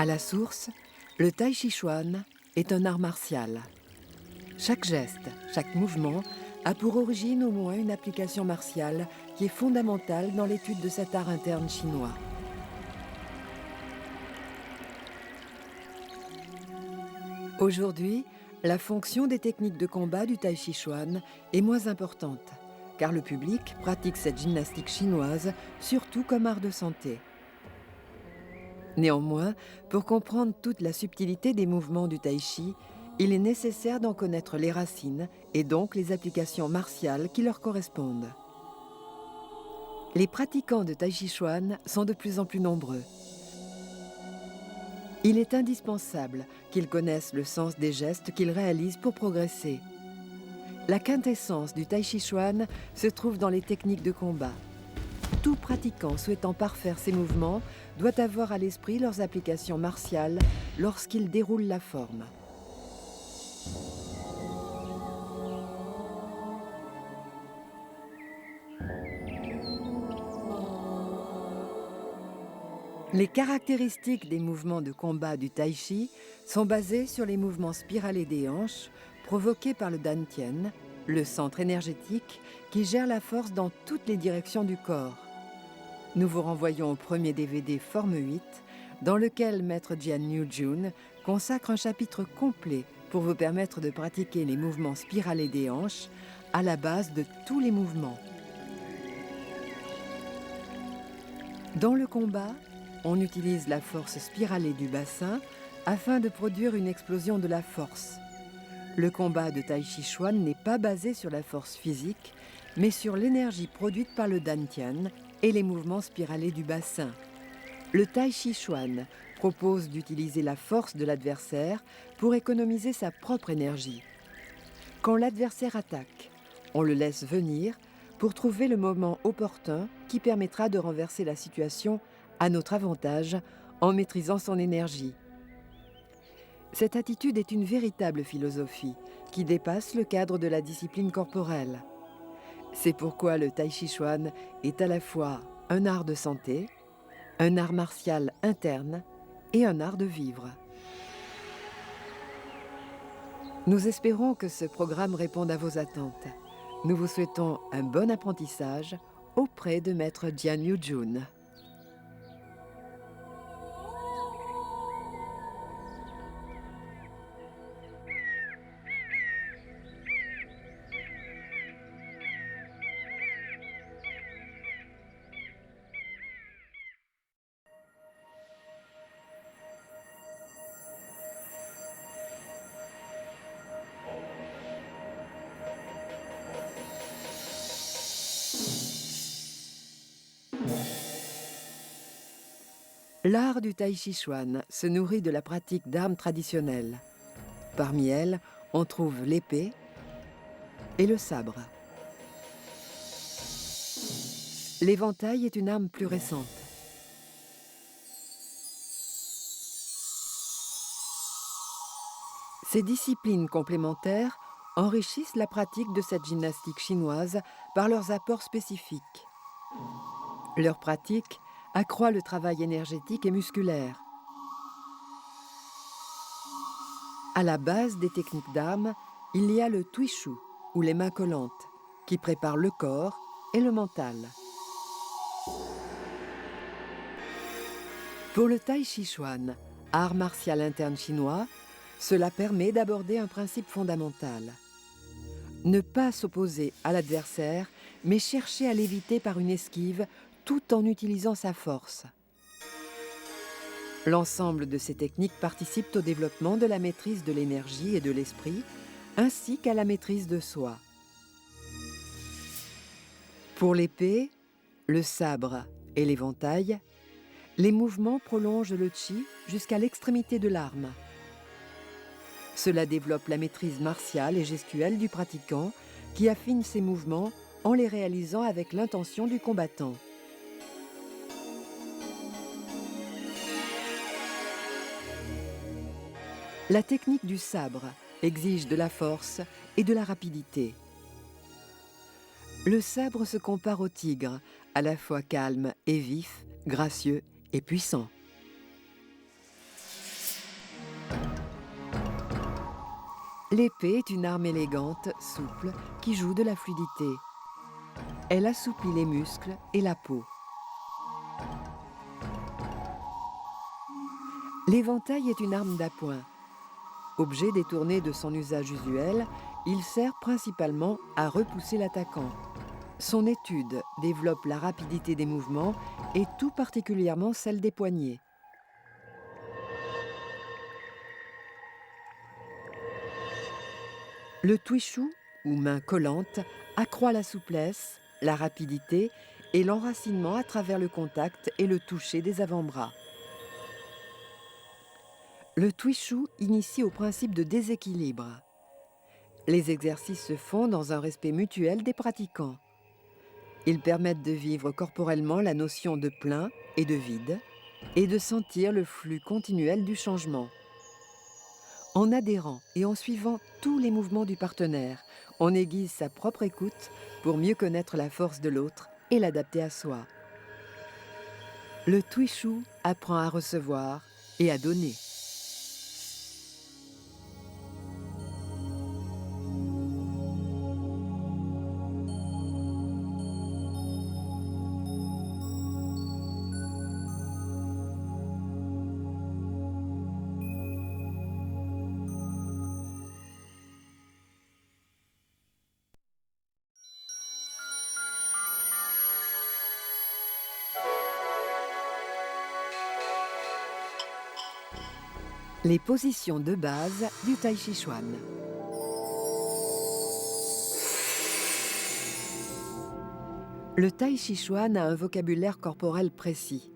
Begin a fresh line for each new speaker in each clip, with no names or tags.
À la source, le Tai Chi Chuan est un art martial. Chaque geste, chaque mouvement a pour origine au moins une application martiale qui est fondamentale dans l'étude de cet art interne chinois. Aujourd'hui, la fonction des techniques de combat du Tai Chi Chuan est moins importante, car le public pratique cette gymnastique chinoise surtout comme art de santé. Néanmoins, pour comprendre toute la subtilité des mouvements du Tai Chi, il est nécessaire d'en connaître les racines et donc les applications martiales qui leur correspondent. Les pratiquants de Tai Chi Chuan sont de plus en plus nombreux. Il est indispensable qu'ils connaissent le sens des gestes qu'ils réalisent pour progresser. La quintessence du Tai Chi Chuan se trouve dans les techniques de combat. Tout pratiquant souhaitant parfaire ces mouvements doit avoir à l'esprit leurs applications martiales lorsqu'il déroule la forme. Les caractéristiques des mouvements de combat du Tai Chi sont basées sur les mouvements spiralés des hanches provoqués par le Dantian, le centre énergétique qui gère la force dans toutes les directions du corps. Nous vous renvoyons au premier DVD Forme 8, dans lequel Maître Jian Yu-Jun consacre un chapitre complet pour vous permettre de pratiquer les mouvements spiralés des hanches à la base de tous les mouvements. Dans le combat, on utilise la force spiralée du bassin afin de produire une explosion de la force. Le combat de Tai Chi Chuan n'est pas basé sur la force physique, mais sur l'énergie produite par le Dantian et les mouvements spiralés du bassin. Le Tai Chi Chuan propose d'utiliser la force de l'adversaire pour économiser sa propre énergie. Quand l'adversaire attaque, on le laisse venir pour trouver le moment opportun qui permettra de renverser la situation à notre avantage en maîtrisant son énergie. Cette attitude est une véritable philosophie qui dépasse le cadre de la discipline corporelle. C'est pourquoi le Tai Chi Chuan est à la fois un art de santé, un art martial interne et un art de vivre. Nous espérons que ce programme réponde à vos attentes. Nous vous souhaitons un bon apprentissage auprès de Maître Jian Yu-Jun. L'art du Tai Chi Chuan se nourrit de la pratique d'armes traditionnelles. Parmi elles, on trouve l'épée et le sabre. L'éventail est une arme plus récente. Ces disciplines complémentaires enrichissent la pratique de cette gymnastique chinoise par leurs apports spécifiques. Leur pratique accroît le travail énergétique et musculaire. À la base des techniques d'armes, il y a le Tuishu, ou les mains collantes, qui préparent le corps et le mental. Pour le Tai Chi Chuan, art martial interne chinois, cela permet d'aborder un principe fondamental. Ne pas s'opposer à l'adversaire, mais chercher à l'éviter par une esquive tout en utilisant sa force. L'ensemble de ces techniques participent au développement de la maîtrise de l'énergie et de l'esprit, ainsi qu'à la maîtrise de soi. Pour l'épée, le sabre et l'éventail, les mouvements prolongent le chi jusqu'à l'extrémité de l'arme. Cela développe la maîtrise martiale et gestuelle du pratiquant qui affine ses mouvements en les réalisant avec l'intention du combattant. La technique du sabre exige de la force et de la rapidité. Le sabre se compare au tigre, à la fois calme et vif, gracieux et puissant. L'épée est une arme élégante, souple, qui joue de la fluidité. Elle assouplit les muscles et la peau. L'éventail est une arme d'appoint. Objet détourné de son usage usuel, il sert principalement à repousser l'attaquant. Son étude développe la rapidité des mouvements et tout particulièrement celle des poignets. Le twishu, ou main collante, accroît la souplesse, la rapidité et l'enracinement à travers le contact et le toucher des avant-bras. Le twishu initie au principe de déséquilibre. Les exercices se font dans un respect mutuel des pratiquants. Ils permettent de vivre corporellement la notion de plein et de vide et de sentir le flux continuel du changement. En adhérant et en suivant tous les mouvements du partenaire, on aiguise sa propre écoute pour mieux connaître la force de l'autre et l'adapter à soi. Le twishu apprend à recevoir et à donner. Les positions de base du Tai Chi Chuan. Le Tai Chi Chuan a un vocabulaire corporel précis.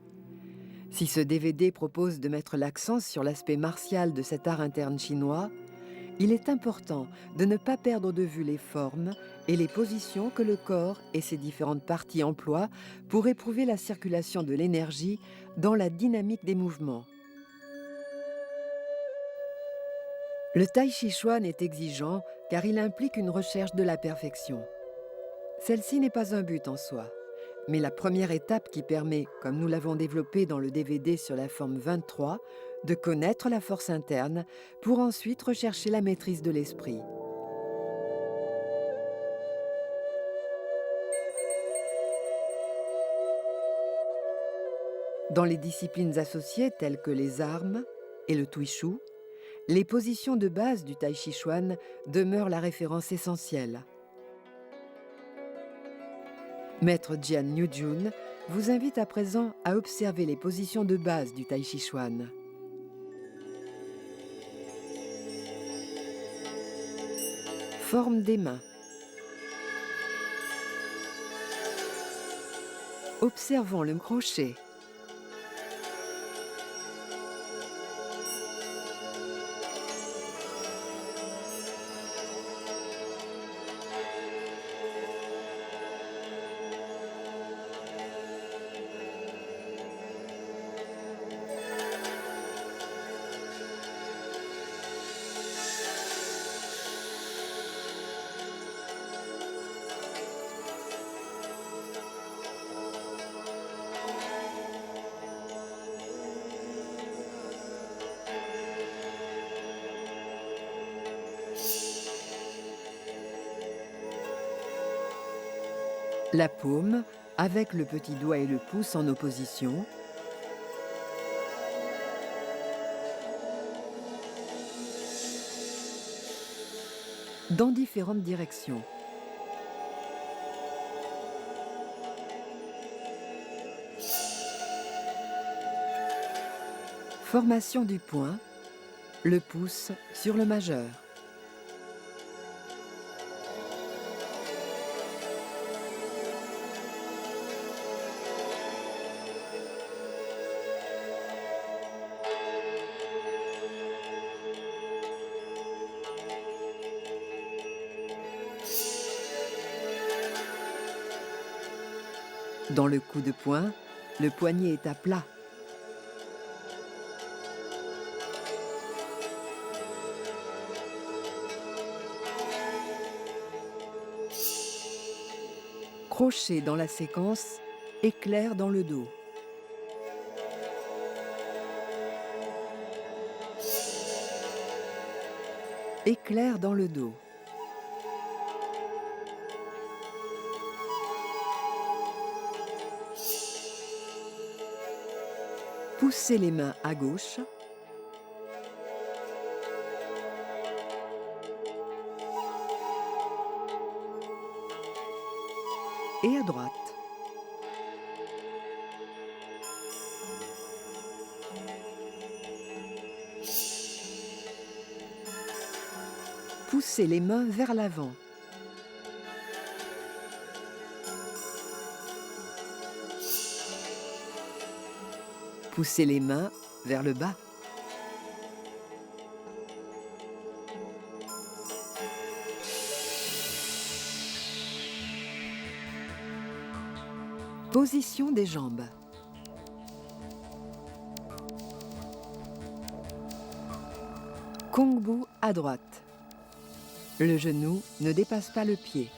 Si ce DVD propose de mettre l'accent sur l'aspect martial de cet art interne chinois, il est important de ne pas perdre de vue les formes et les positions que le corps et ses différentes parties emploient pour éprouver la circulation de l'énergie dans la dynamique des mouvements. Le Tai Chi Chuan est exigeant car il implique une recherche de la perfection. Celle-ci n'est pas un but en soi, mais la première étape qui permet, comme nous l'avons développé dans le DVD sur la forme 23, de connaître la force interne pour ensuite rechercher la maîtrise de l'esprit. Dans les disciplines associées telles que les armes et le twishu, les positions de base du Tai Chi Chuan demeurent la référence essentielle. Maître Jian Nujun vous invite à présent à observer les positions de base du Tai Chi Chuan. Forme des mains. Observons le crochet. La paume, avec le petit doigt et le pouce en opposition. Dans différentes directions. Formation du poing, le pouce sur le majeur. Dans le coup de poing, le poignet est à plat. Crochet dans la séquence, éclair dans le dos. Éclair dans le dos. Poussez les mains à gauche. Et à droite. Poussez les mains vers l'avant. Poussez les mains vers le bas. Position des jambes. Kongbu à droite. Le genou ne dépasse pas le pied.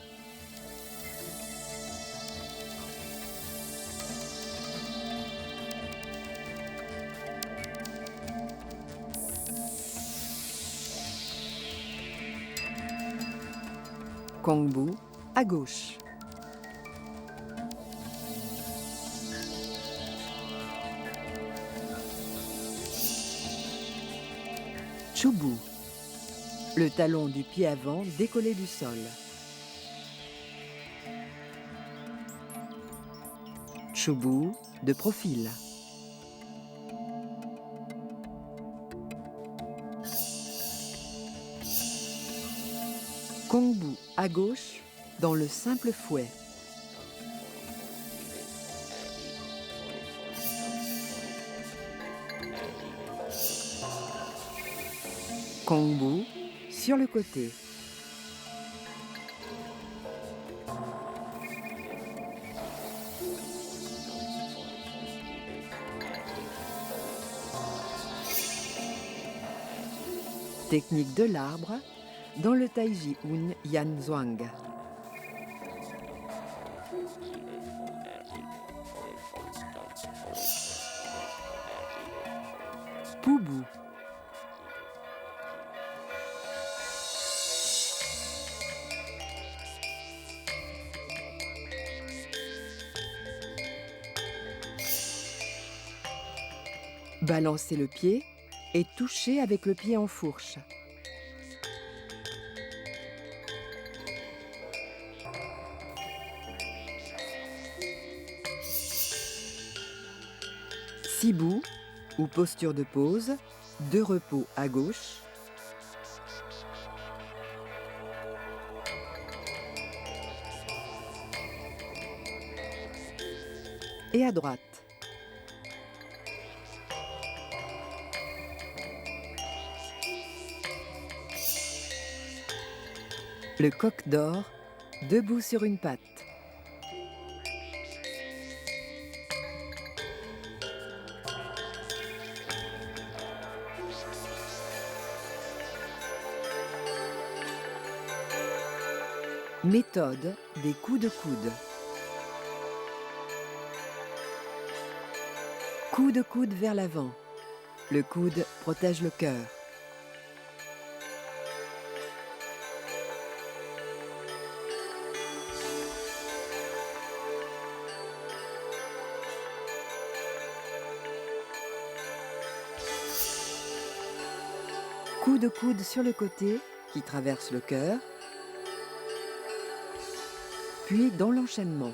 Kongbu à gauche. Chubu. Le talon du pied avant décollé du sol. Chubu de profil. Kongbu à gauche dans le simple fouet. Kongbu sur le côté. Technique de l'arbre dans le Taiji Un Yan Zhuang. Pubu. Balancez le pied et touchez avec le pied en fourche. Sibu ou posture de pause, de repos à gauche. Et à droite. Le coq d'or, debout sur une patte. Méthode des coups de coude. Coup de coude vers l'avant. Le coude protège le cœur. Coup de coude sur le côté qui traverse le cœur, puis dans l'enchaînement.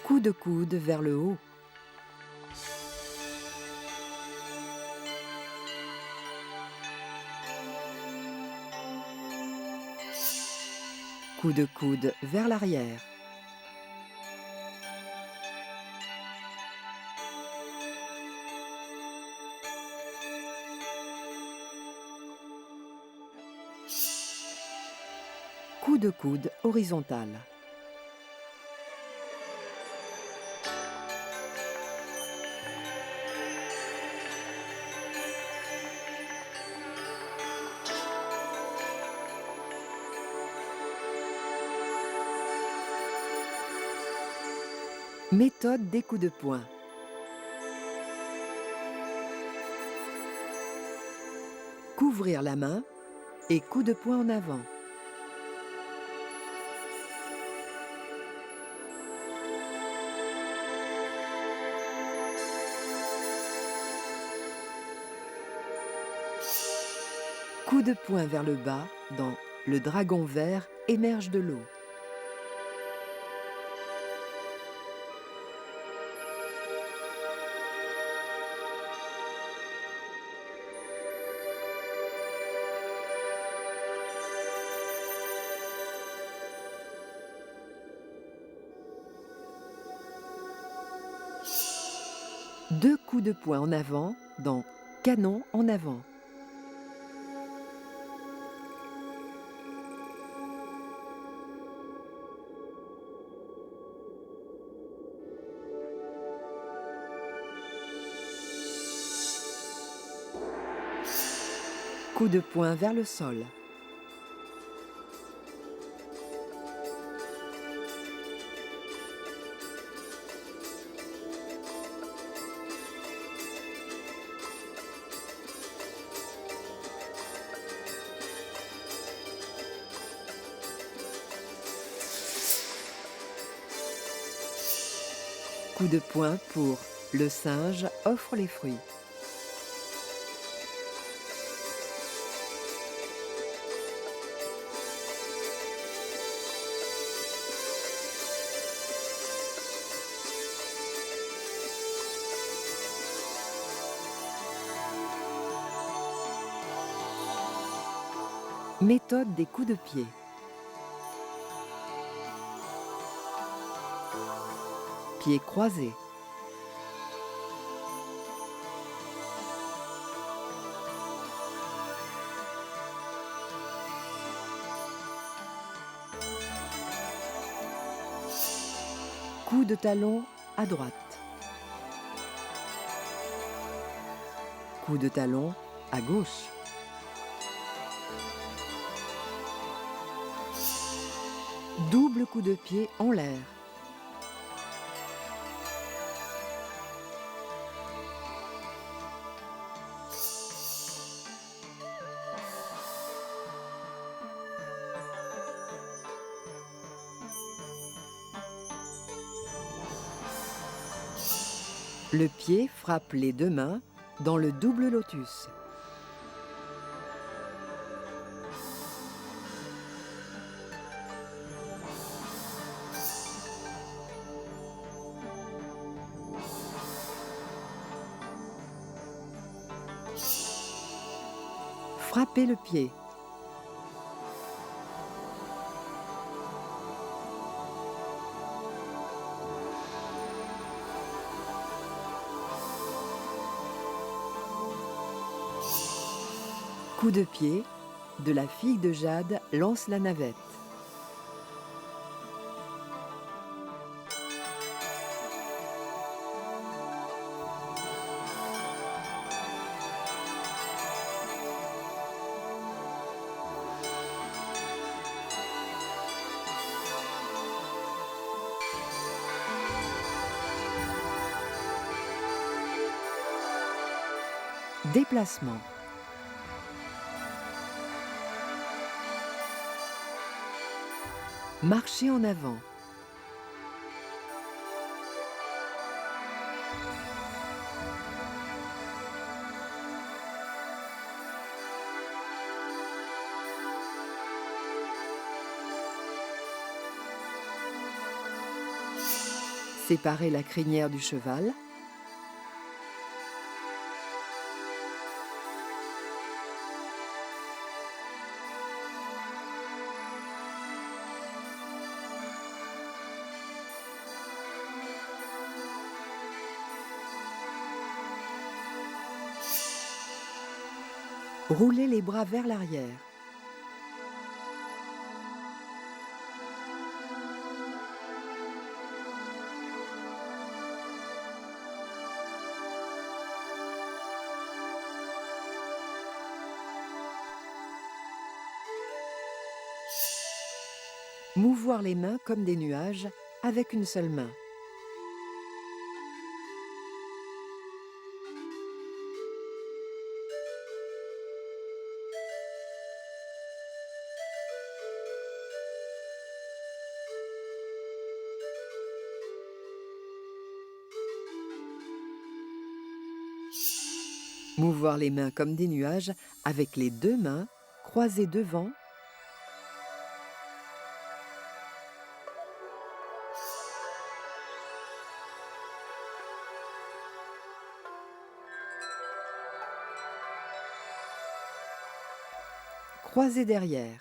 Coup de coude vers le haut. Coup de coude vers l'arrière. Coup de coude horizontal. Méthode des coups de poing. Couvrir la main et coup de poing en avant. Coup de poing vers le bas dans Le dragon vert émerge de l'eau. Deux coups de poing en avant dans Canon en avant. Coup de poing vers le sol. Coup de poing pour Le singe offre les fruits. Méthode des coups de pied. Pieds croisés. Coup de talon à droite. Coup de talon à gauche. Double coup de pied en l'air. Le pied frappe les deux mains dans le double lotus. Frappez le pied. Coup de pied, de la fille de Jade lance la navette. Déplacement. Marcher en avant. Séparer la crinière du cheval. Rouler les bras vers l'arrière. Mouvoir les mains comme des nuages avec une seule main. Mouvoir les mains comme des nuages avec les deux mains croisées devant. Croisées derrière.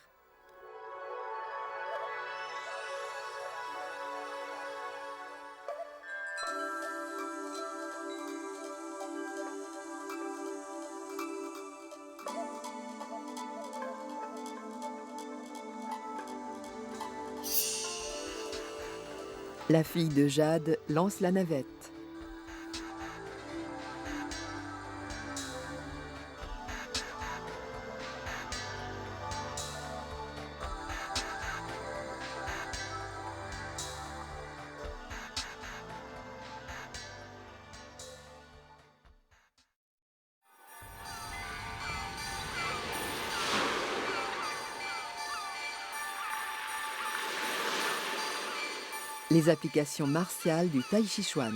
La fille de Jade lance la navette. Les applications martiales du Tai Chi Chuan.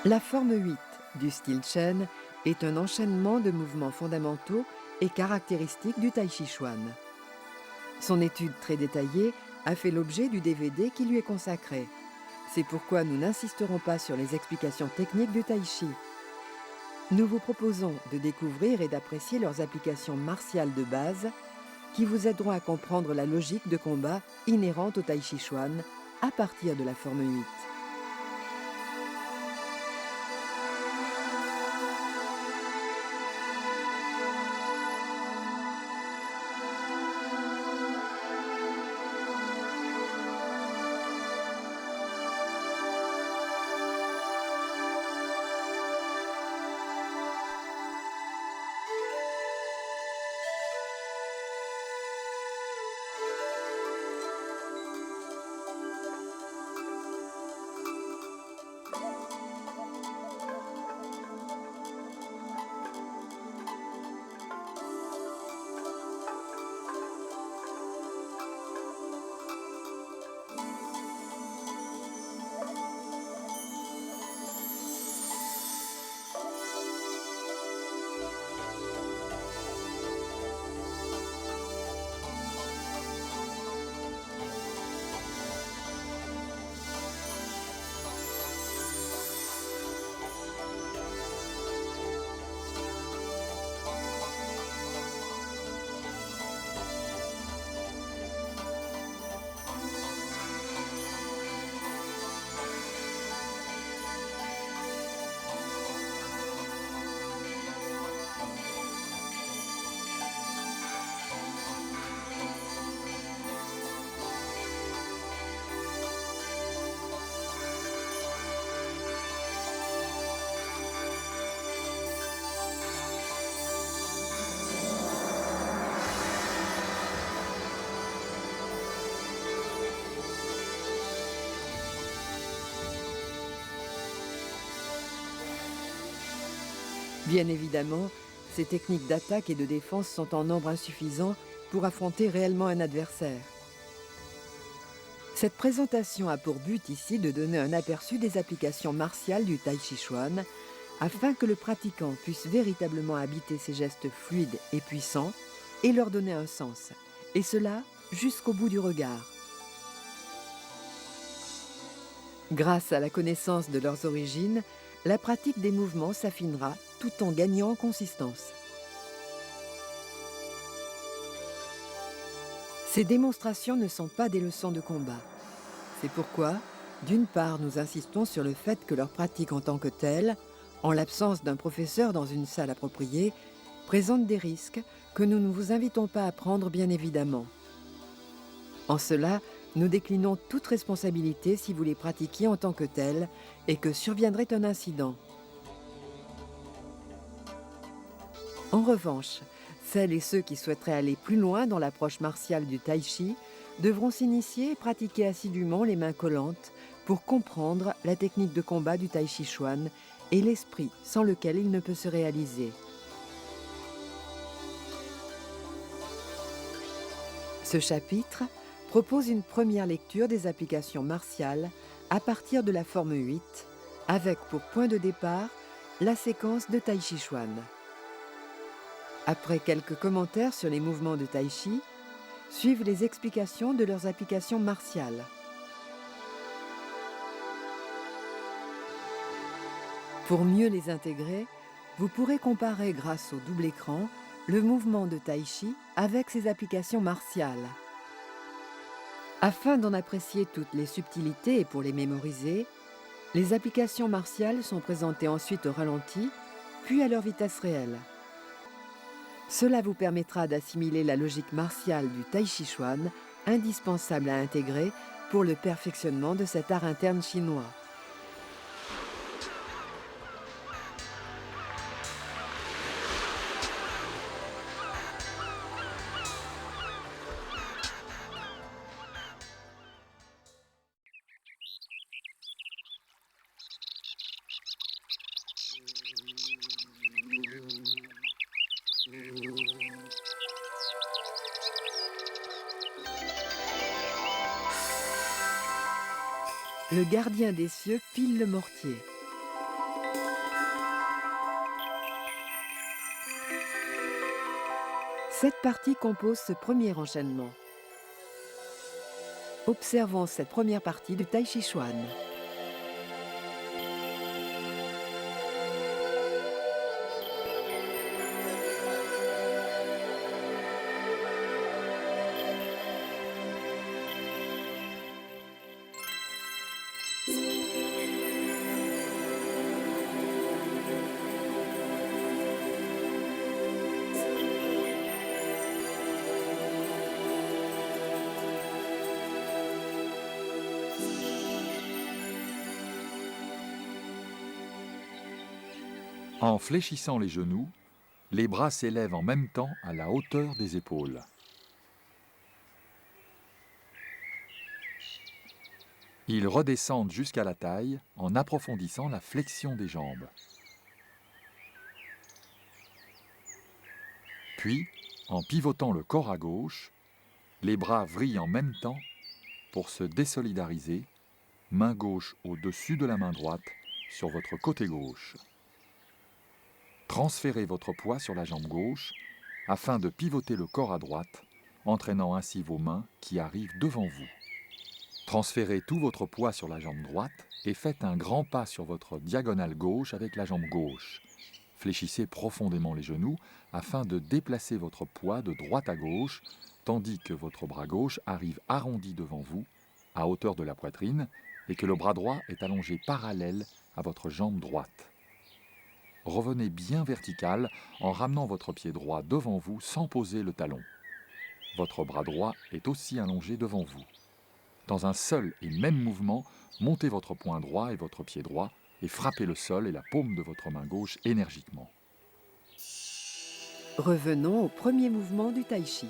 La forme 8 du style Chen est un enchaînement de mouvements fondamentaux et caractéristiques du Tai Chi Chuan. Son étude très détaillée a fait l'objet du DVD qui lui est consacré. C'est pourquoi nous n'insisterons pas sur les explications techniques du Tai Chi. Nous vous proposons de découvrir et d'apprécier leurs applications martiales de base qui vous aideront à comprendre la logique de combat inhérente au Tai Chi Chuan à partir de la forme 8. Bien évidemment, ces techniques d'attaque et de défense sont en nombre insuffisant pour affronter réellement un adversaire. Cette présentation a pour but ici de donner un aperçu des applications martiales du Tai Chi Chuan afin que le pratiquant puisse véritablement habiter ces gestes fluides et puissants et leur donner un sens, et cela jusqu'au bout du regard. Grâce à la connaissance de leurs origines, la pratique des mouvements s'affinera tout en gagnant en consistance. Ces démonstrations ne sont pas des leçons de combat. C'est pourquoi, d'une part, nous insistons sur le fait que leur pratique en tant que telle, en l'absence d'un professeur dans une salle appropriée, présente des risques que nous ne vous invitons pas à prendre bien évidemment. En cela, nous déclinons toute responsabilité si vous les pratiquiez en tant que tels et que surviendrait un incident. En revanche, celles et ceux qui souhaiteraient aller plus loin dans l'approche martiale du Tai Chi devront s'initier et pratiquer assidûment les mains collantes pour comprendre la technique de combat du Tai Chi Chuan et l'esprit sans lequel il ne peut se réaliser. Ce chapitre propose une première lecture des applications martiales à partir de la forme 8, avec pour point de départ la séquence de Tai Chi Chuan. Après quelques commentaires sur les mouvements de Tai Chi, suivent les explications de leurs applications martiales. Pour mieux les intégrer, vous pourrez comparer grâce au double écran le mouvement de Tai Chi avec ses applications martiales. Afin d'en apprécier toutes les subtilités et pour les mémoriser, les applications martiales sont présentées ensuite au ralenti, puis à leur vitesse réelle. Cela vous permettra d'assimiler la logique martiale du Tai Chi Chuan, indispensable à intégrer pour le perfectionnement de cet art interne chinois. Le gardien des cieux pile le mortier. Cette partie compose ce premier enchaînement. Observons cette première partie du Tai Chi Chuan.
En fléchissant les genoux, les bras s'élèvent en même temps à la hauteur des épaules. Ils redescendent jusqu'à la taille en approfondissant la flexion des jambes. Puis, en pivotant le corps à gauche, les bras vrillent en même temps pour se désolidariser, main gauche au-dessus de la main droite sur votre côté gauche. Transférez votre poids sur la jambe gauche afin de pivoter le corps à droite, entraînant ainsi vos mains qui arrivent devant vous. Transférez tout votre poids sur la jambe droite et faites un grand pas sur votre diagonale gauche avec la jambe gauche. Fléchissez profondément les genoux afin de déplacer votre poids de droite à gauche, tandis que votre bras gauche arrive arrondi devant vous, à hauteur de la poitrine, et que le bras droit est allongé parallèle à votre jambe droite. Revenez bien vertical en ramenant votre pied droit devant vous sans poser le talon. Votre bras droit est aussi allongé devant vous. Dans un seul et même mouvement, montez votre poing droit et votre pied droit et frappez le sol et la paume de votre main gauche énergiquement.
Revenons au premier mouvement du Tai Chi.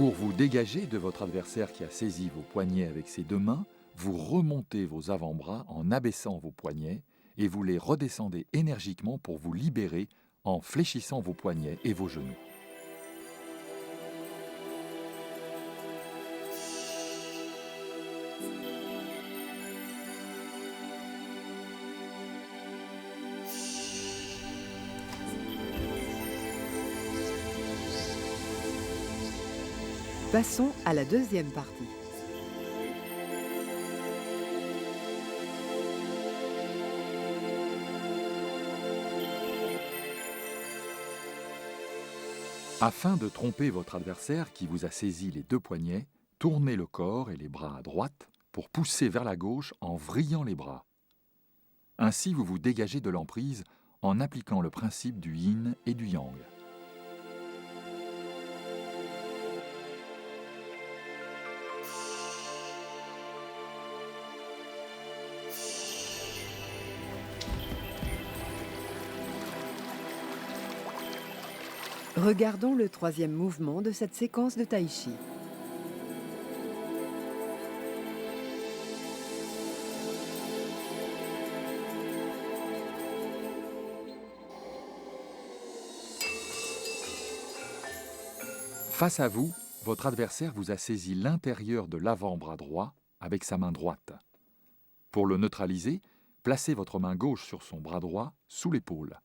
Pour vous dégager de votre adversaire qui a saisi vos poignets avec ses deux mains, vous remontez vos avant-bras en abaissant vos poignets et vous les redescendez énergiquement pour vous libérer en fléchissant vos poignets et vos genoux.
Passons à la deuxième partie.
Afin de tromper votre adversaire qui vous a saisi les deux poignets, tournez le corps et les bras à droite pour pousser vers la gauche en vrillant les bras. Ainsi, vous vous dégagez de l'emprise en appliquant le principe du yin et du yang.
Regardons le troisième mouvement de cette séquence de Tai Chi.
Face à vous, votre adversaire vous a saisi l'intérieur de l'avant-bras droit avec sa main droite. Pour le neutraliser, placez votre main gauche sur son bras droit sous l'épaule.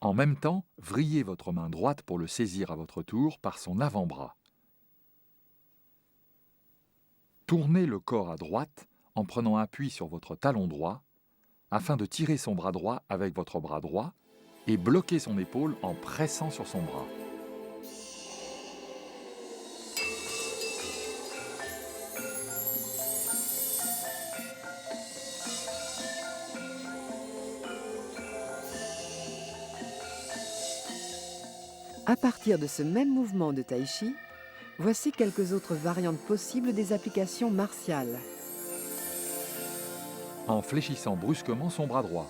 En même temps, vrillez votre main droite pour le saisir à votre tour par son avant-bras. Tournez le corps à droite en prenant appui sur votre talon droit afin de tirer son bras droit avec votre bras droit et bloquer son épaule en pressant sur son bras.
À partir de ce même mouvement de Tai Chi, voici quelques autres variantes possibles des applications martiales.
En fléchissant brusquement son bras droit.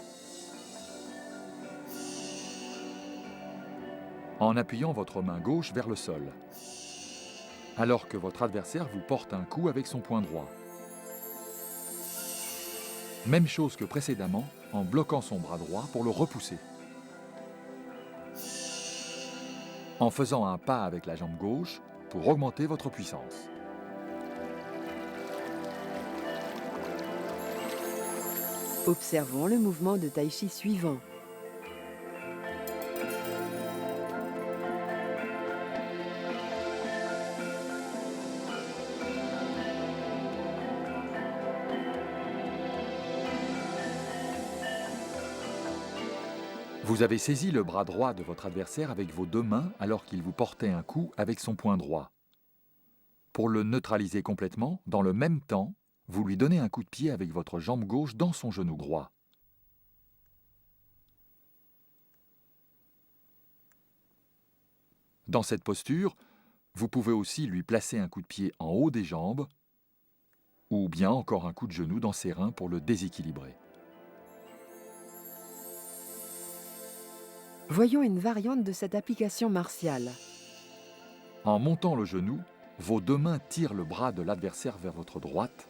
En appuyant votre main gauche vers le sol, alors que votre adversaire vous porte un coup avec son poing droit. Même chose que précédemment, en bloquant son bras droit pour le repousser. En faisant un pas avec la jambe gauche pour augmenter votre puissance.
Observons le mouvement de Tai Chi suivant.
Vous avez saisi le bras droit de votre adversaire avec vos deux mains alors qu'il vous portait un coup avec son poing droit. Pour le neutraliser complètement, dans le même temps, vous lui donnez un coup de pied avec votre jambe gauche dans son genou droit. Dans cette posture, vous pouvez aussi lui placer un coup de pied en haut des jambes ou bien encore un coup de genou dans ses reins pour le déséquilibrer.
Voyons une variante de cette application martiale.
En montant le genou, vos deux mains tirent le bras de l'adversaire vers votre droite,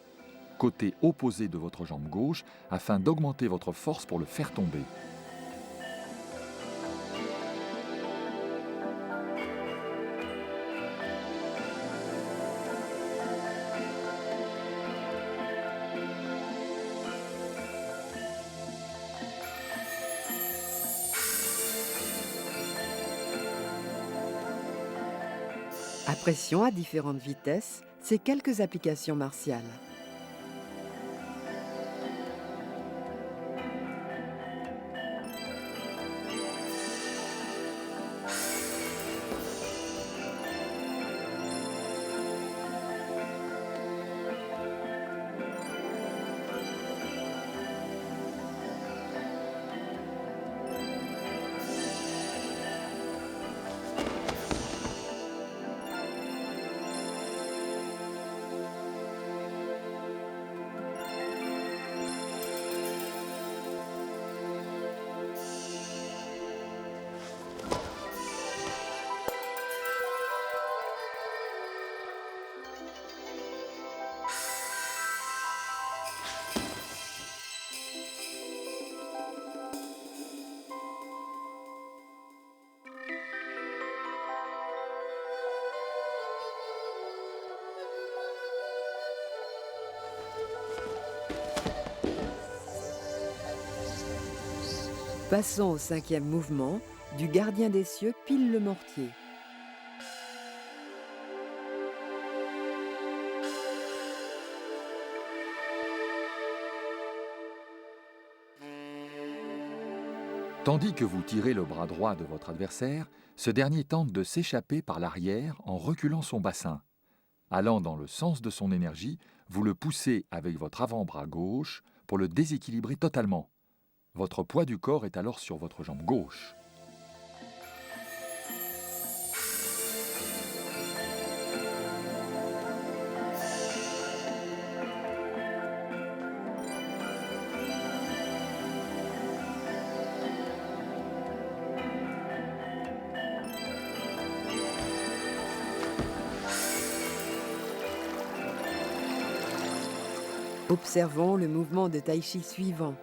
côté opposé de votre jambe gauche, afin d'augmenter votre force pour le faire tomber.
Apprécions à différentes vitesses ces quelques applications martiales. Passons au cinquième mouvement du gardien des cieux pile le mortier.
Tandis que vous tirez le bras droit de votre adversaire, ce dernier tente de s'échapper par l'arrière en reculant son bassin. Allant dans le sens de son énergie, vous le poussez avec votre avant-bras gauche pour le déséquilibrer totalement. Votre poids du corps est alors sur votre jambe gauche.
Observons le mouvement de tai chi suivant.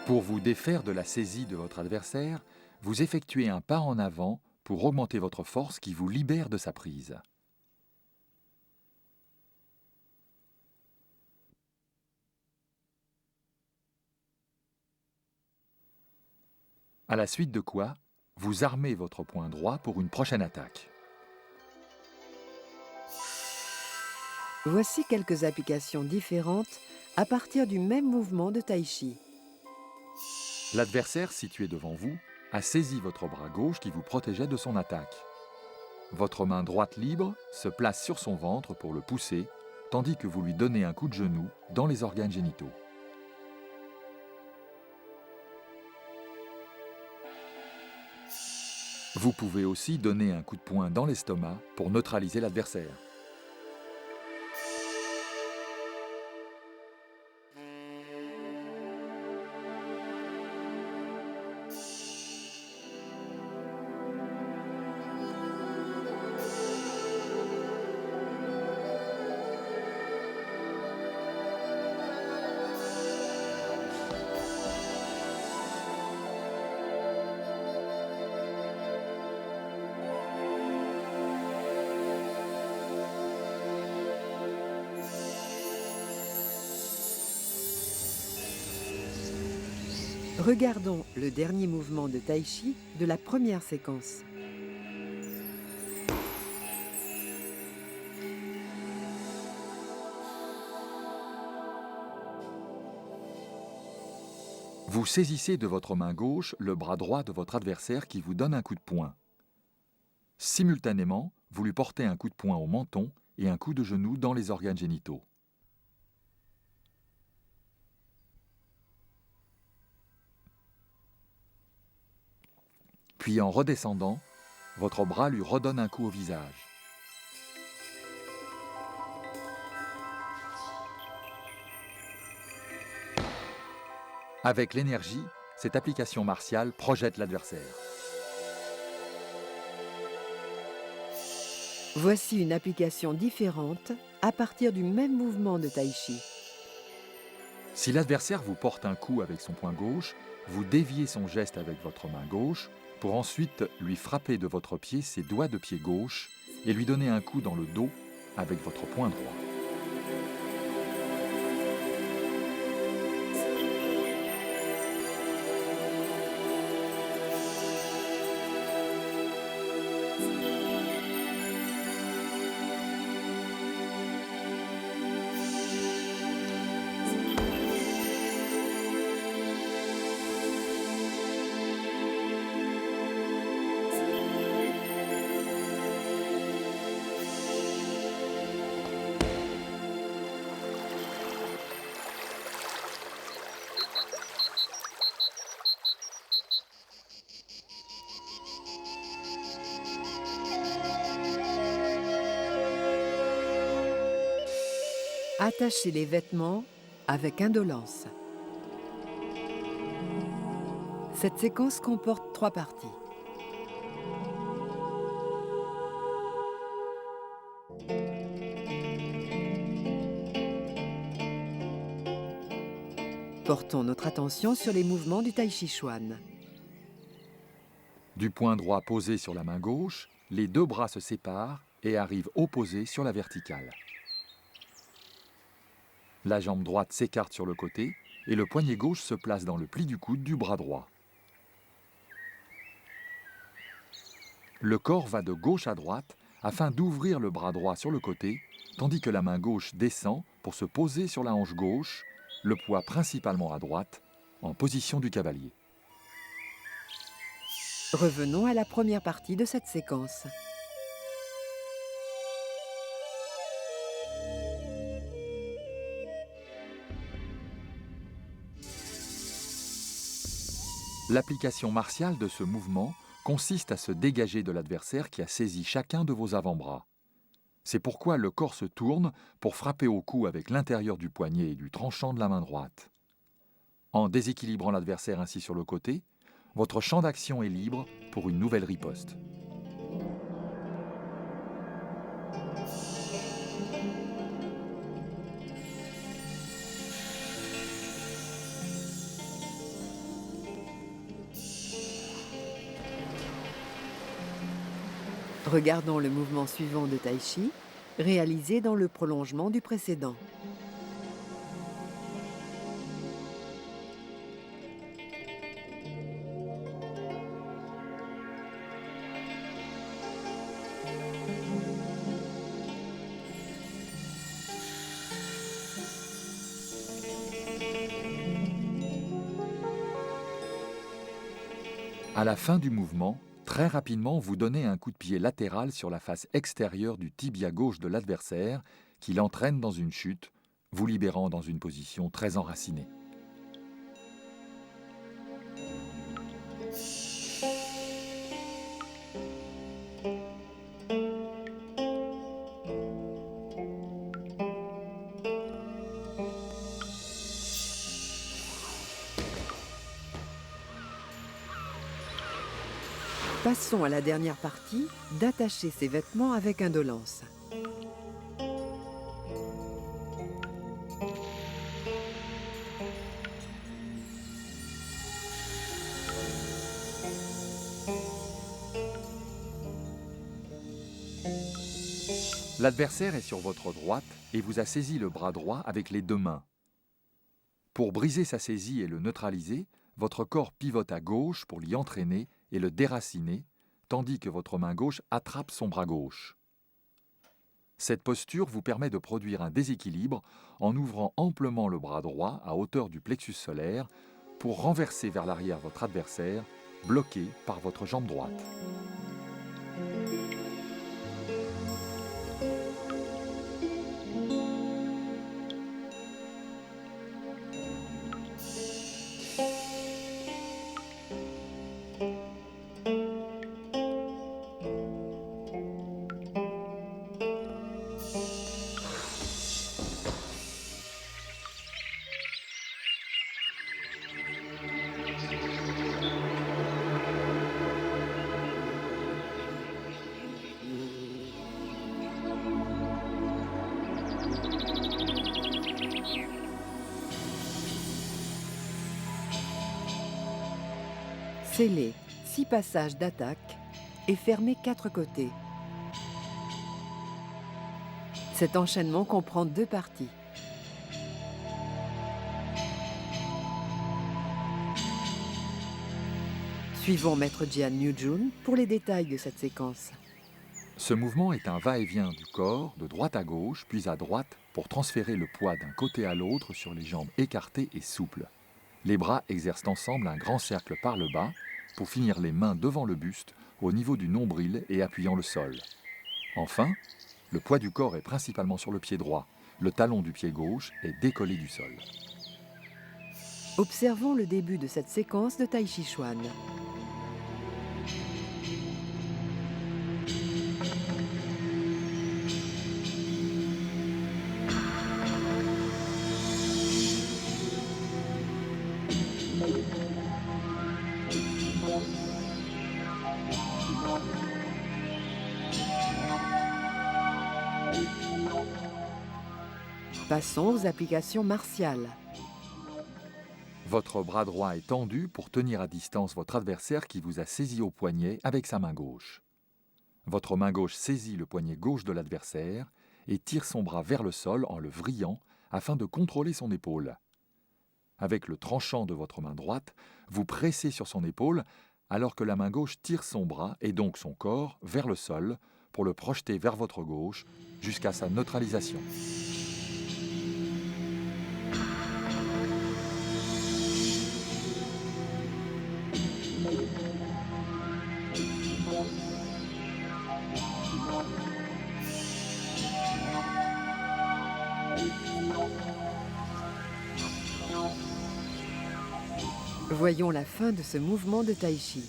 Pour vous défaire de la saisie de votre adversaire, vous effectuez un pas en avant pour augmenter votre force qui vous libère de sa prise. À la suite de quoi, vous armez votre poing droit pour une prochaine attaque.
Voici quelques applications différentes à partir du même mouvement de tai chi.
L'adversaire situé devant vous a saisi votre bras gauche qui vous protégeait de son attaque. Votre main droite libre se place sur son ventre pour le pousser, tandis que vous lui donnez un coup de genou dans les organes génitaux. Vous pouvez aussi donner un coup de poing dans l'estomac pour neutraliser l'adversaire.
Regardons le dernier mouvement de tai chi de la première séquence.
Vous saisissez de votre main gauche le bras droit de votre adversaire qui vous donne un coup de poing. Simultanément, vous lui portez un coup de poing au menton et un coup de genou dans les organes génitaux. Puis en redescendant, votre bras lui redonne un coup au visage. Avec l'énergie, cette application martiale projette l'adversaire.
Voici une application différente à partir du même mouvement de tai chi.
Si l'adversaire vous porte un coup avec son poing gauche, vous déviez son geste avec votre main gauche pour ensuite lui frapper de votre pied ses doigts de pied gauche et lui donner un coup dans le dos avec votre poing droit.
Attachez les vêtements avec indolence. Cette séquence comporte 3 parties. Portons notre attention sur les mouvements du tai chi chuan.
Du poing droit posé sur la main gauche, les deux bras se séparent et arrivent opposés sur la verticale. La jambe droite s'écarte sur le côté et le poignet gauche se place dans le pli du coude du bras droit. Le corps va de gauche à droite afin d'ouvrir le bras droit sur le côté, tandis que la main gauche descend pour se poser sur la hanche gauche, le poids principalement à droite, en position du cavalier.
Revenons à la première partie de cette séquence.
L'application martiale de ce mouvement consiste à se dégager de l'adversaire qui a saisi chacun de vos avant-bras. C'est pourquoi le corps se tourne pour frapper au cou avec l'intérieur du poignet et du tranchant de la main droite. En déséquilibrant l'adversaire ainsi sur le côté, votre champ d'action est libre pour une nouvelle riposte.
Regardons le mouvement suivant de Tai Chi, réalisé dans le prolongement du précédent.
À la fin du mouvement, très rapidement, vous donnez un coup de pied latéral sur la face extérieure du tibia gauche de l'adversaire qui l'entraîne dans une chute, vous libérant dans une position très enracinée.
Passons à la dernière partie, d'attacher ses vêtements avec indolence.
L'adversaire est sur votre droite et vous a saisi le bras droit avec les deux mains. Pour briser sa saisie et le neutraliser, votre corps pivote à gauche pour l'y entraîner et le déraciner, tandis que votre main gauche attrape son bras gauche. Cette posture vous permet de produire un déséquilibre en ouvrant amplement le bras droit à hauteur du plexus solaire pour renverser vers l'arrière votre adversaire, bloqué par votre jambe droite.
Scellez 6 passages d'attaque et fermez 4 côtés. Cet enchaînement comprend 2 parties. Suivons Maître Jian Nujun pour les détails de cette séquence.
Ce mouvement est un va-et-vient du corps de droite à gauche, puis à droite, pour transférer le poids d'un côté à l'autre sur les jambes écartées et souples. Les bras exercent ensemble un grand cercle par le bas, pour finir les mains devant le buste, au niveau du nombril et appuyant le sol. Enfin, le poids du corps est principalement sur le pied droit. Le talon du pied gauche est décollé du sol.
Observons le début de cette séquence de Tai Chi Chuan. Passons aux applications martiales.
Votre bras droit est tendu pour tenir à distance votre adversaire qui vous a saisi au poignet avec sa main gauche. Votre main gauche saisit le poignet gauche de l'adversaire et tire son bras vers le sol en le vrillant afin de contrôler son épaule. Avec le tranchant de votre main droite, vous pressez sur son épaule alors que la main gauche tire son bras et donc son corps vers le sol pour le projeter vers votre gauche jusqu'à sa neutralisation.
Voyons la fin de ce mouvement de Tai Chi.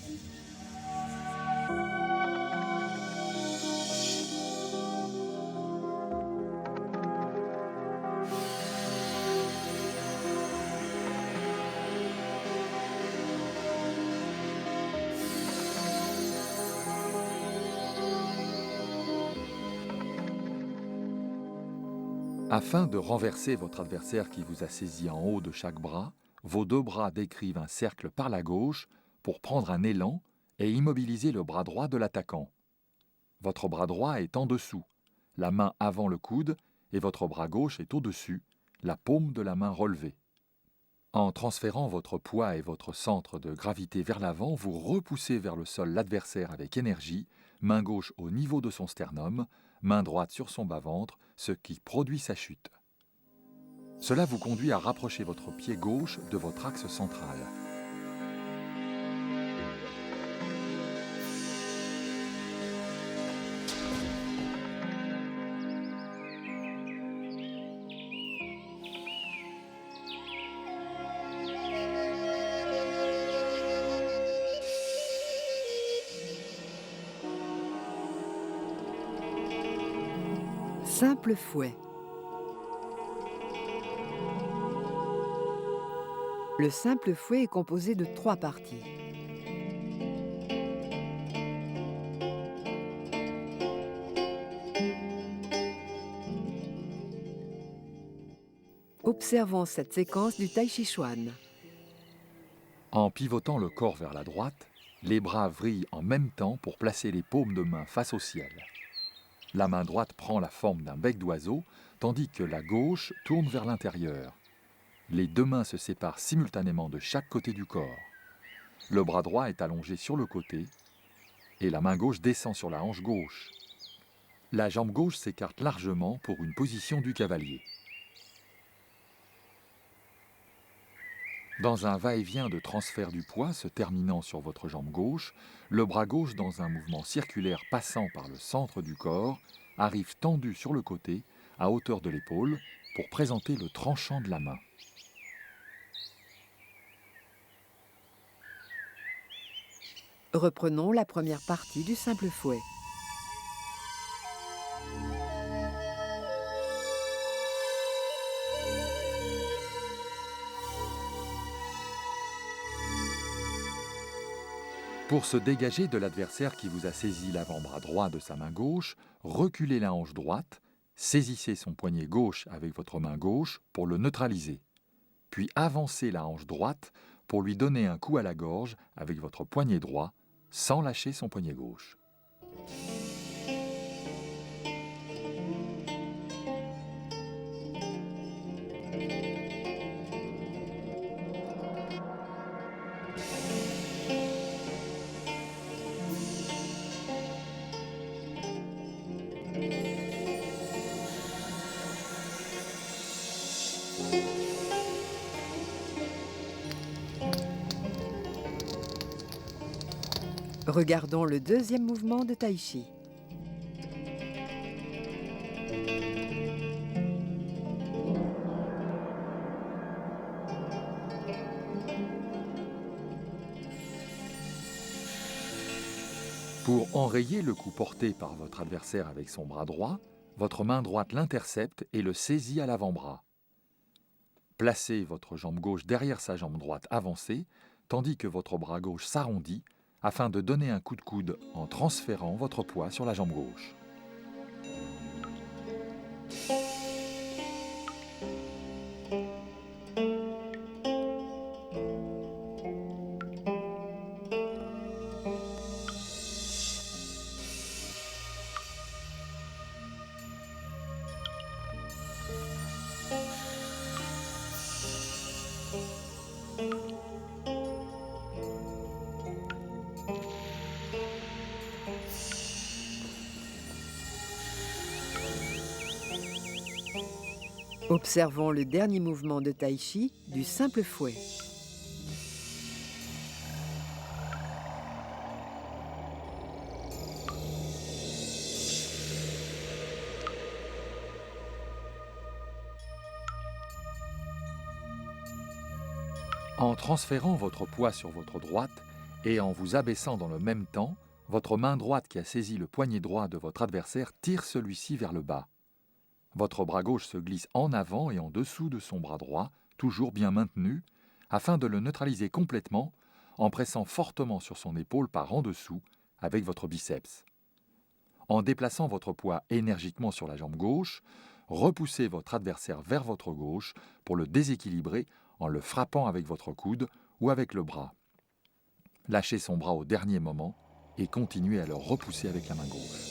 Afin de renverser votre adversaire qui vous a saisi en haut de chaque bras, vos deux bras décrivent un cercle par la gauche pour prendre un élan et immobiliser le bras droit de l'attaquant. Votre bras droit est en dessous, la main avant le coude, et votre bras gauche est au-dessus, la paume de la main relevée. En transférant votre poids et votre centre de gravité vers l'avant, vous repoussez vers le sol l'adversaire avec énergie, main gauche au niveau de son sternum, main droite sur son bas-ventre, ce qui produit sa chute. Cela vous conduit à rapprocher votre pied gauche de votre axe central.
Simple fouet. Le simple fouet est composé de 3 parties. Observons cette séquence du Tai Chi Chuan.
En pivotant le corps vers la droite, les bras vrillent en même temps pour placer les paumes de main face au ciel. La main droite prend la forme d'un bec d'oiseau, tandis que la gauche tourne vers l'intérieur. Les deux mains se séparent simultanément de chaque côté du corps. Le bras droit est allongé sur le côté et la main gauche descend sur la hanche gauche. La jambe gauche s'écarte largement pour une position du cavalier. Dans un va-et-vient de transfert du poids se terminant sur votre jambe gauche, le bras gauche, dans un mouvement circulaire passant par le centre du corps, arrive tendu sur le côté, à hauteur de l'épaule, pour présenter le tranchant de la main.
Reprenons la première partie du simple fouet.
Pour se dégager de l'adversaire qui vous a saisi l'avant-bras droit de sa main gauche, reculez la hanche droite, saisissez son poignet gauche avec votre main gauche pour le neutraliser. Puis avancez la hanche droite pour lui donner un coup à la gorge avec votre poignet droit, sans lâcher son poignet gauche.
Regardons le deuxième mouvement de Tai Chi.
Pour enrayer le coup porté par votre adversaire avec son bras droit, votre main droite l'intercepte et le saisit à l'avant-bras. Placez votre jambe gauche derrière sa jambe droite avancée, tandis que votre bras gauche s'arrondit afin de donner un coup de coude en transférant votre poids sur la jambe gauche.
Observons le dernier mouvement de Tai Chi du simple fouet.
En transférant votre poids sur votre droite et en vous abaissant dans le même temps, votre main droite qui a saisi le poignet droit de votre adversaire tire celui-ci vers le bas. Votre bras gauche se glisse en avant et en dessous de son bras droit, toujours bien maintenu, afin de le neutraliser complètement en pressant fortement sur son épaule par en dessous avec votre biceps. En déplaçant votre poids énergiquement sur la jambe gauche, repoussez votre adversaire vers votre gauche pour le déséquilibrer en le frappant avec votre coude ou avec le bras. Lâchez son bras au dernier moment et continuez à le repousser avec la main gauche.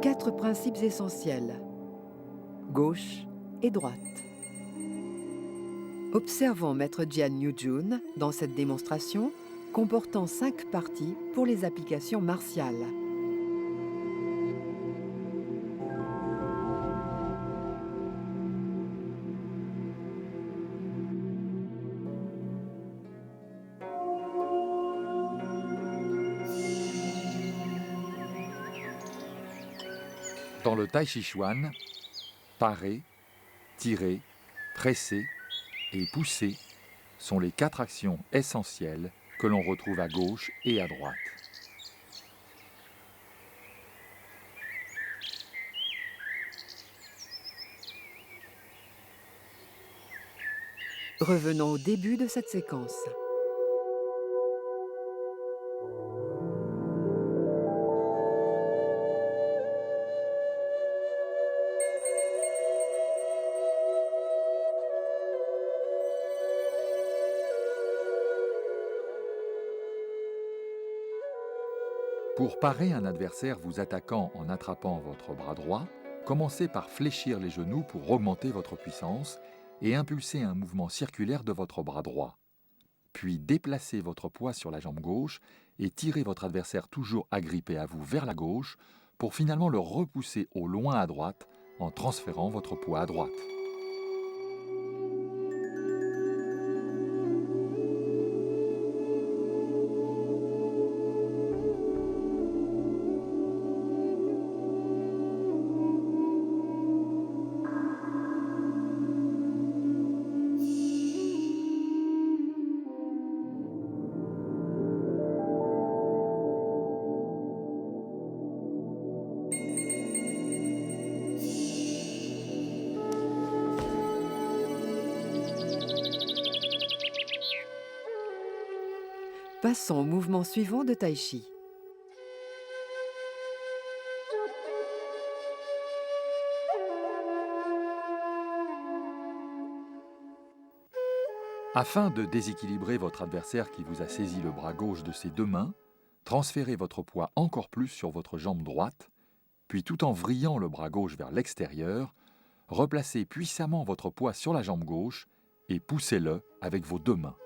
Quatre principes essentiels, gauche et droite. Observons Maître Jian Yu-jun dans cette démonstration comportant 5 parties pour les applications martiales.
Dans le Tai Chi Chuan, parer, tirer, presser et pousser sont les 4 actions essentielles que l'on retrouve à gauche et à droite.
Revenons au début de cette séquence.
Pour parer un adversaire vous attaquant en attrapant votre bras droit, commencez par fléchir les genoux pour augmenter votre puissance et impulser un mouvement circulaire de votre bras droit. Puis déplacez votre poids sur la jambe gauche et tirez votre adversaire toujours agrippé à vous vers la gauche pour finalement le repousser au loin à droite en transférant votre poids à droite.
Passons au mouvement suivant de Tai Chi.
Afin de déséquilibrer votre adversaire qui vous a saisi le bras gauche de ses 2 mains, transférez votre poids encore plus sur votre jambe droite, puis tout en vrillant le bras gauche vers l'extérieur, replacez puissamment votre poids sur la jambe gauche et poussez-le avec vos 2 mains.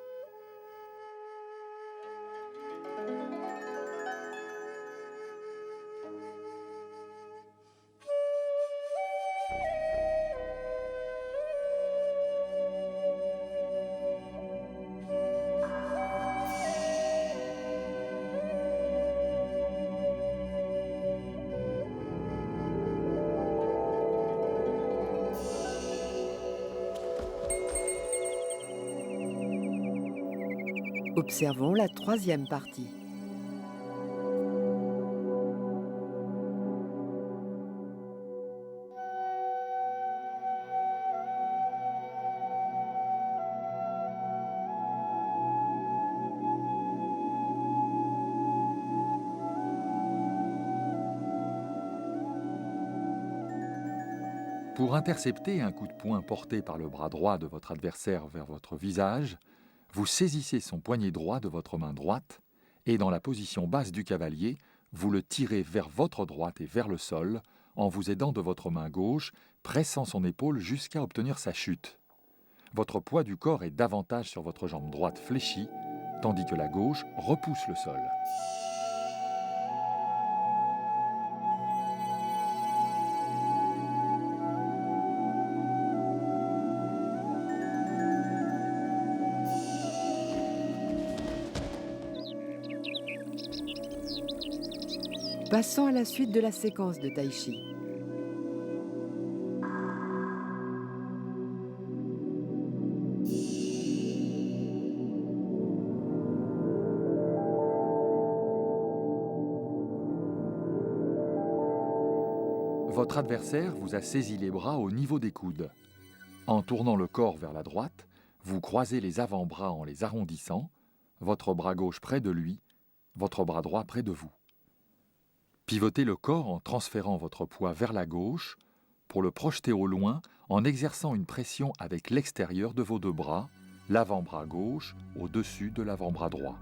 Observons la 3e partie.
Pour intercepter un coup de poing porté par le bras droit de votre adversaire vers votre visage, vous saisissez son poignet droit de votre main droite et dans la position basse du cavalier, vous le tirez vers votre droite et vers le sol en vous aidant de votre main gauche, pressant son épaule jusqu'à obtenir sa chute. Votre poids du corps est davantage sur votre jambe droite fléchie, tandis que la gauche repousse le sol.
Passons à la suite de la séquence de Tai Chi.
Votre adversaire vous a saisi les bras au niveau des coudes. En tournant le corps vers la droite, vous croisez les avant-bras en les arrondissant, votre bras gauche près de lui, votre bras droit près de vous. Pivotez le corps en transférant votre poids vers la gauche pour le projeter au loin en exerçant une pression avec l'extérieur de vos deux bras, l'avant-bras gauche au-dessus de l'avant-bras droit.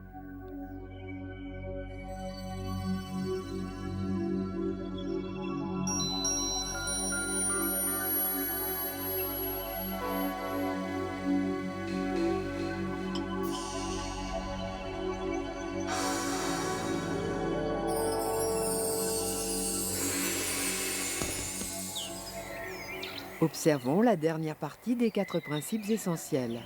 Observons la dernière partie des 4 principes essentiels.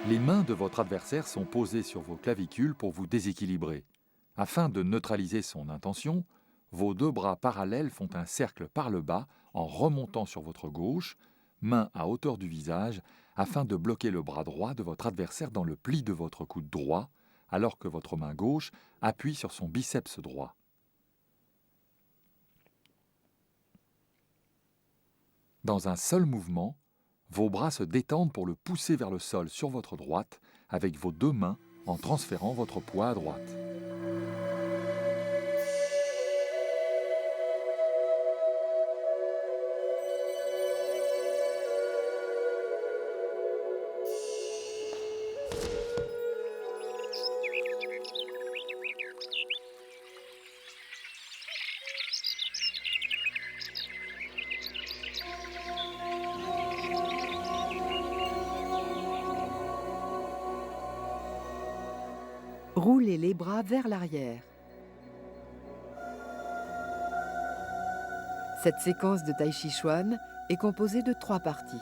Les mains de votre adversaire sont posées sur vos clavicules pour vous déséquilibrer. Afin de neutraliser son intention, vos deux bras parallèles font un cercle par le bas en remontant sur votre gauche, main à hauteur du visage, afin de bloquer le bras droit de votre adversaire dans le pli de votre coude droit, alors que votre main gauche appuie sur son biceps droit. Dans un seul mouvement, vos bras se détendent pour le pousser vers le sol sur votre droite avec vos deux mains en transférant votre poids à droite.
Roulez les bras vers l'arrière. Cette séquence de Tai Chi Chuan est composée de 3 parties.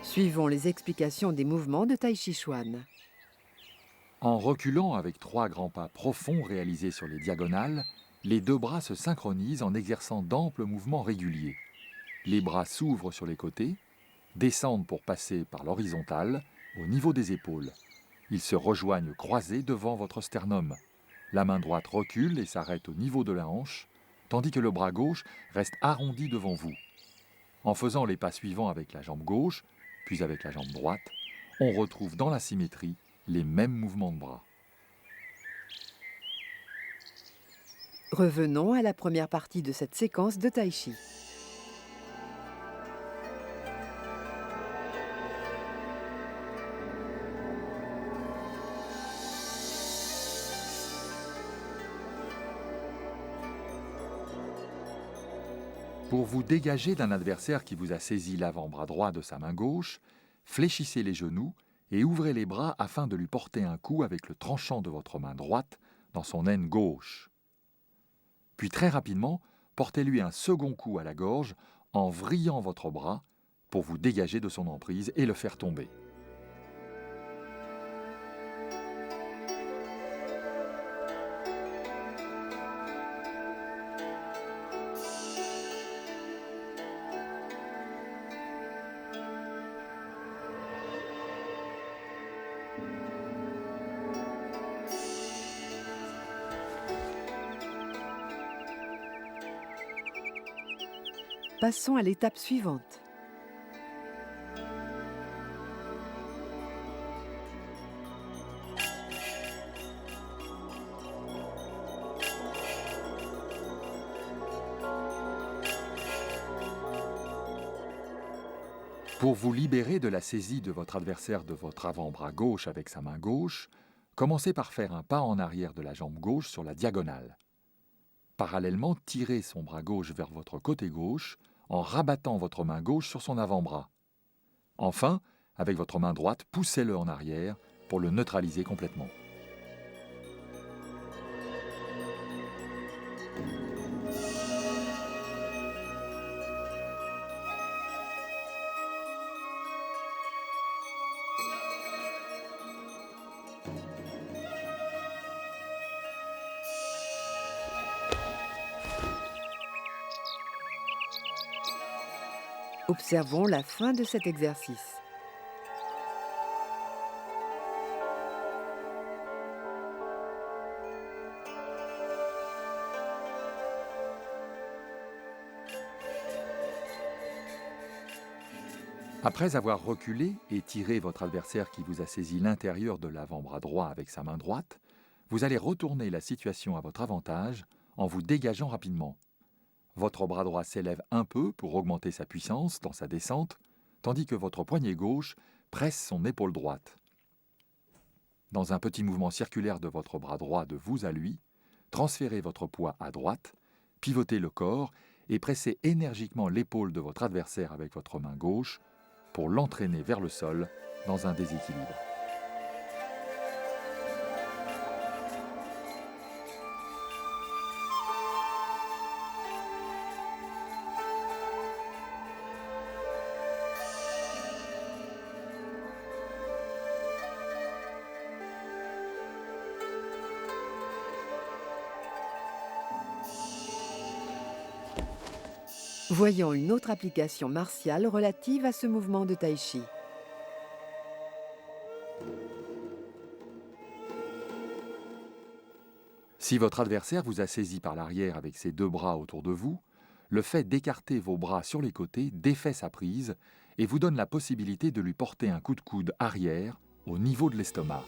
Suivons les explications des mouvements de Tai Chi Chuan.
En reculant avec 3 grands pas profonds réalisés sur les diagonales, les deux bras se synchronisent en exerçant d'amples mouvements réguliers. Les bras s'ouvrent sur les côtés, descendent pour passer par l'horizontale, au niveau des épaules. Ils se rejoignent croisés devant votre sternum. La main droite recule et s'arrête au niveau de la hanche, tandis que le bras gauche reste arrondi devant vous. En faisant les pas suivants avec la jambe gauche, puis avec la jambe droite, on retrouve dans la symétrie les mêmes mouvements de bras.
Revenons à la première partie de cette séquence de Tai Chi.
Pour vous dégager d'un adversaire qui vous a saisi l'avant-bras droit de sa main gauche, fléchissez les genoux et ouvrez les bras afin de lui porter un coup avec le tranchant de votre main droite dans son aine gauche. Puis très rapidement, portez-lui un second coup à la gorge en vrillant votre bras pour vous dégager de son emprise et le faire tomber.
Passons à l'étape suivante.
Pour vous libérer de la saisie de votre adversaire de votre avant-bras gauche avec sa main gauche, commencez par faire un pas en arrière de la jambe gauche sur la diagonale. Parallèlement, tirez son bras gauche vers votre côté gauche en rabattant votre main gauche sur son avant-bras. Enfin, avec votre main droite, poussez-le en arrière pour le neutraliser complètement.
Observons la fin de cet exercice.
Après avoir reculé et tiré votre adversaire qui vous a saisi l'intérieur de l'avant-bras droit avec sa main droite, vous allez retourner la situation à votre avantage en vous dégageant rapidement. Votre bras droit s'élève un peu pour augmenter sa puissance dans sa descente, tandis que votre poignet gauche presse son épaule droite. Dans un petit mouvement circulaire de votre bras droit de vous à lui, transférez votre poids à droite, pivotez le corps et pressez énergiquement l'épaule de votre adversaire avec votre main gauche pour l'entraîner vers le sol dans un déséquilibre.
Voyons une autre application martiale relative à ce mouvement de Tai Chi.
Si votre adversaire vous a saisi par l'arrière avec ses deux bras autour de vous, le fait d'écarter vos bras sur les côtés défait sa prise et vous donne la possibilité de lui porter un coup de coude arrière au niveau de l'estomac.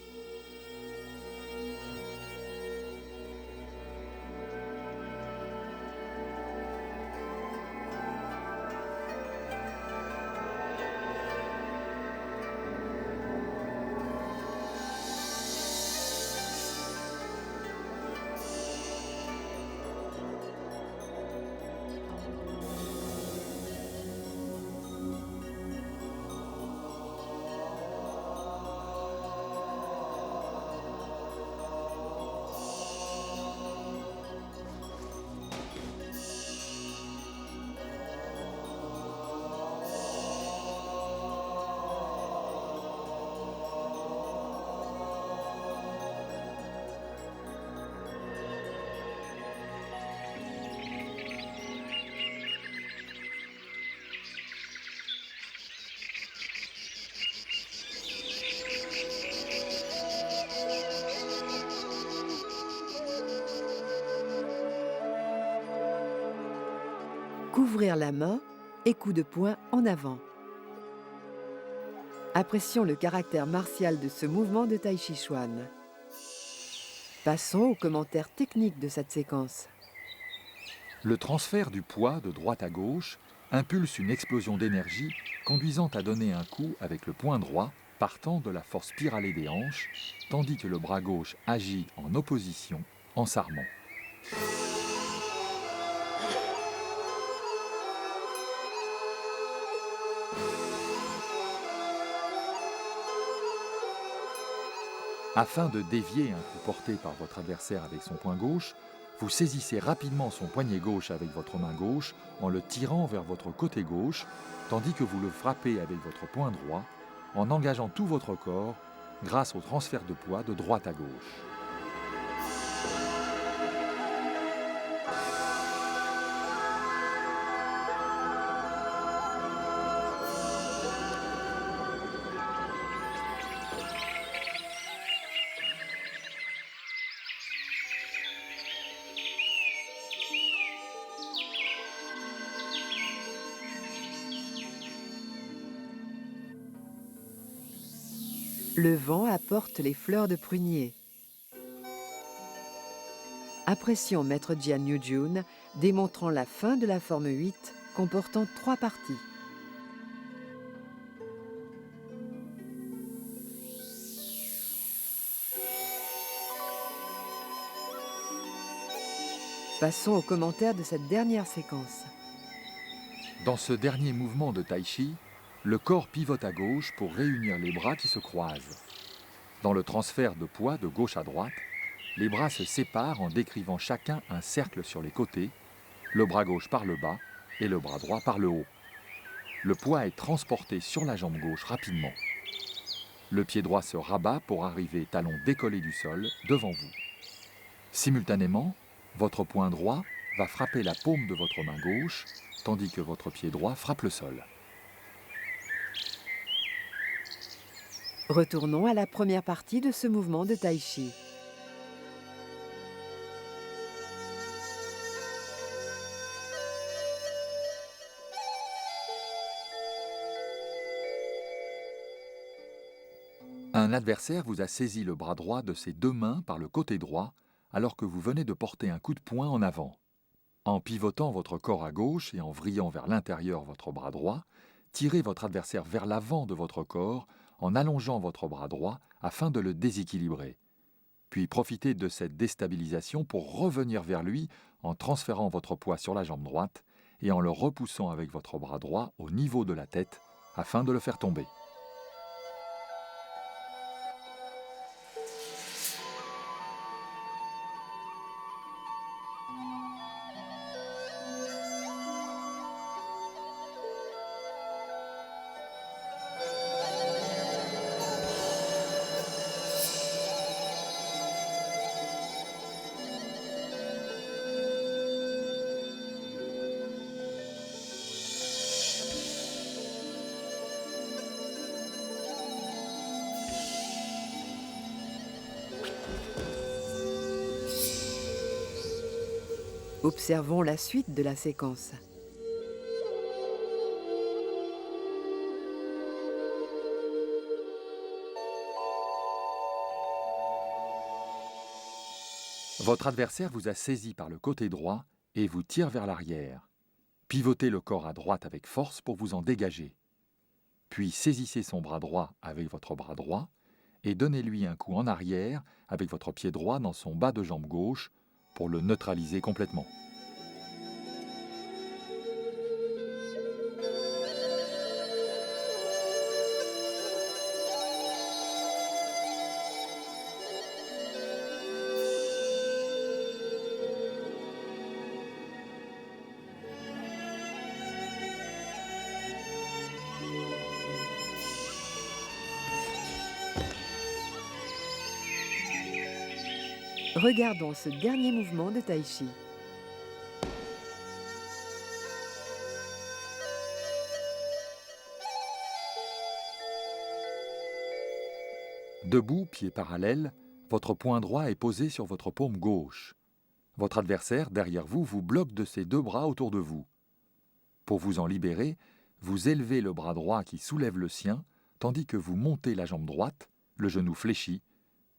Couvrir la main et coup de poing en avant. Apprécions le caractère martial de ce mouvement de Tai Chi Chuan. Passons aux commentaires techniques de cette séquence.
Le transfert du poids de droite à gauche impulse une explosion d'énergie conduisant à donner un coup avec le poing droit partant de la force spiralée des hanches, tandis que le bras gauche agit en opposition en s'armant. Afin de dévier un coup porté par votre adversaire avec son poing gauche, vous saisissez rapidement son poignet gauche avec votre main gauche en le tirant vers votre côté gauche, tandis que vous le frappez avec votre poing droit en engageant tout votre corps grâce au transfert de poids de droite à gauche.
Le vent apporte les fleurs de prunier. Apprécions Maître Jian Yujun démontrant la fin de la forme 8 comportant 3 parties. Passons aux commentaires de cette dernière séquence.
Dans ce dernier mouvement de Tai Chi, le corps pivote à gauche pour réunir les bras qui se croisent. Dans le transfert de poids de gauche à droite, les bras se séparent en décrivant chacun un cercle sur les côtés, le bras gauche par le bas et le bras droit par le haut. Le poids est transporté sur la jambe gauche rapidement. Le pied droit se rabat pour arriver talon décollé du sol devant vous. Simultanément, votre poing droit va frapper la paume de votre main gauche, tandis que votre pied droit frappe le sol.
Retournons à la première partie de ce mouvement de Tai Chi.
Un adversaire vous a saisi le bras droit de ses deux mains par le côté droit alors que vous venez de porter un coup de poing en avant. En pivotant votre corps à gauche et en vrillant vers l'intérieur votre bras droit, tirez votre adversaire vers l'avant de votre corps en allongeant votre bras droit afin de le déséquilibrer. Puis profitez de cette déstabilisation pour revenir vers lui en transférant votre poids sur la jambe droite et en le repoussant avec votre bras droit au niveau de la tête afin de le faire tomber.
Observons la suite de la séquence.
Votre adversaire vous a saisi par le côté droit et vous tire vers l'arrière. Pivotez le corps à droite avec force pour vous en dégager. Puis saisissez son bras droit avec votre bras droit et donnez-lui un coup en arrière avec votre pied droit dans son bas de jambe gauche pour le neutraliser complètement.
Regardons ce dernier mouvement de Tai Chi.
Debout, pied parallèle, votre poing droit est posé sur votre paume gauche. Votre adversaire, derrière vous, vous bloque de ses deux bras autour de vous. Pour vous en libérer, vous élevez le bras droit qui soulève le sien, tandis que vous montez la jambe droite, le genou fléchi,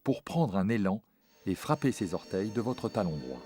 pour prendre un élan et frapper ses orteils de votre talon droit.